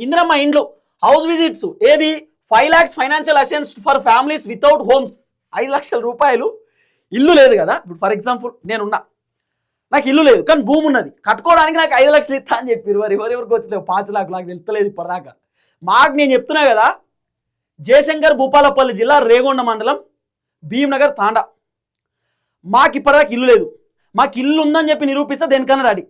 ఇందిరమ్మ ఇండ్లు house visits ఏది 5 lakhs financial assistance for families without homes. 5 లక్షల రూపాయలు ఇల్లు లేదు కదా. ఇప్పుడు ఫర్ ఎగ్జాంపుల్ నేనున్నా, నాకు ఇల్లు లేదు కానీ భూమి ఉన్నది, కట్టుకోవడానికి నాకు 5 లక్షలు ఇస్తా అని చెప్పారు. ఎవరెవరికి వచ్చినావు 5 lakhs నాకు తెలుస్తలేదు ఇప్పటిదాకా. మాకు నేను చెప్తున్నా కదా, జయశంకర్ భూపాలపల్లి జిల్లా రేగొండ మండలం భీమ్నగర్ తాండా, మాకు ఇప్పటిదాకా ఇల్లు లేదు. మాకు ఇల్లు ఉందని చెప్పి నిరూపిస్తే దేనికన్నా రెడీ.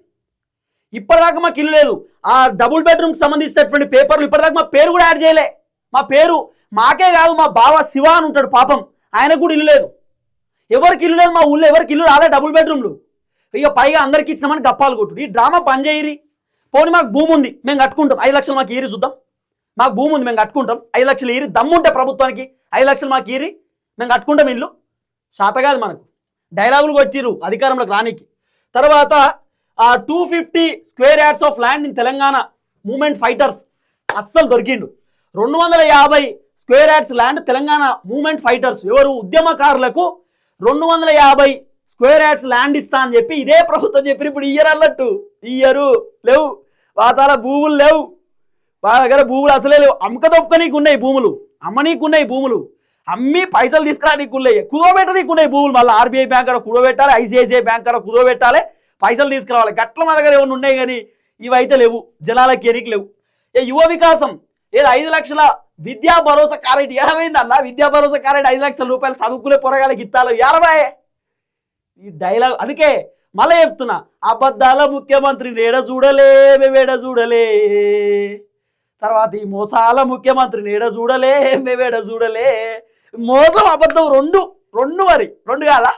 ఇప్పటిదాకా మాకు ఇల్లు లేదు. ఆ డబుల్ బెడ్రూమ్కి సంబంధించినటువంటి పేపర్లు ఇప్పటిదాకా మా పేరు కూడా యాడ్ చేయలే. మా పేరు మాకే కాదు, మా బావ శివ అని ఉంటాడు పాపం, ఆయనకు కూడా ఇల్లు లేదు. ఎవరికి ఇల్లు లేదు మా ఊళ్ళో, ఎవరికి ఇల్లు రాలే డబుల్ బెడ్రూమ్లు. ఇక పైగా అందరికి ఇచ్చినామని గప్పాలు కొట్టుడు. ఈ డ్రామా పని చేయరి. పోనీ మాకు భూమి ఉంది మేము కట్టుకుంటాం, 5 లక్షలు మాకు ఈరి చూద్దాం. మాకు భూమి ఉంది మేము కట్టుకుంటాం, 5 లక్షలు ఈరి దమ్ముంటే ప్రభుత్వానికి 5 లక్షలు మాకు ఈరి మేము కట్టుకుంటాం ఇల్లు. శాత కాదు మనకు, డైలాగులు వచ్చిర్రు అధికారంలోకి రానికి. తర్వాత 250 square yards of land in Telangana movement fighters అస్సలు దొరికిండు. 250 square yards land Telangana movement fighters ఎవరు ఉద్యమకారులకు 250 square yards ల్యాండ్ ఇస్తా అని చెప్పి ఇదే ప్రభుత్వం చెప్పి ఇప్పుడు ఇయ్యరు అన్నట్టు. ఇయ్యరు, లేవు వాతాల భూములు లేవు, వాళ్ళ దగ్గర భూములు అసలే లేవు. అమ్మకదొక్కనీకు ఉన్నాయి భూములు, అమ్మనీకున్నాయి భూములు, అమ్మి పైసలు తీసుకురానికి ఉన్నాయి, కుదోబెట్టనీకు ఉన్నాయి భూములు. మళ్ళీ ఆర్బీఐ బ్యాంక్ కాడ కుదోబెట్టాలి, ఐసిఐసిఐ బ్యాంక్ కాడ కుదోబెట్టాలి, పైసలు తీసుకురావాలి. గట్ల మా దగ్గర ఏమైనా ఉన్నాయి కానీ ఇవైతే లేవు, జనాలకి ఎనికి లేవు. యువ వికాసం ఏదో 5 లక్షల విద్యా భరోసా కారెట్ ఏడమైంది అన్న. విద్యా భరోసా కారెట్ 5 లక్షల రూపాయలు చదువుకునే పొరగాలకి ఇత్తాలు ఏడబాయే ఈ డైలాగ్. అందుకే మళ్ళీ చెప్తున్నా, అబద్ధాల ముఖ్యమంత్రి నేడ చూడలే మేవేడ చూడలే, తర్వాత ఈ మోసాల ముఖ్యమంత్రి నేడ చూడలే మేవేడ చూడలే. మోసం అబద్ధం రెండు మరి రెండు కాదా?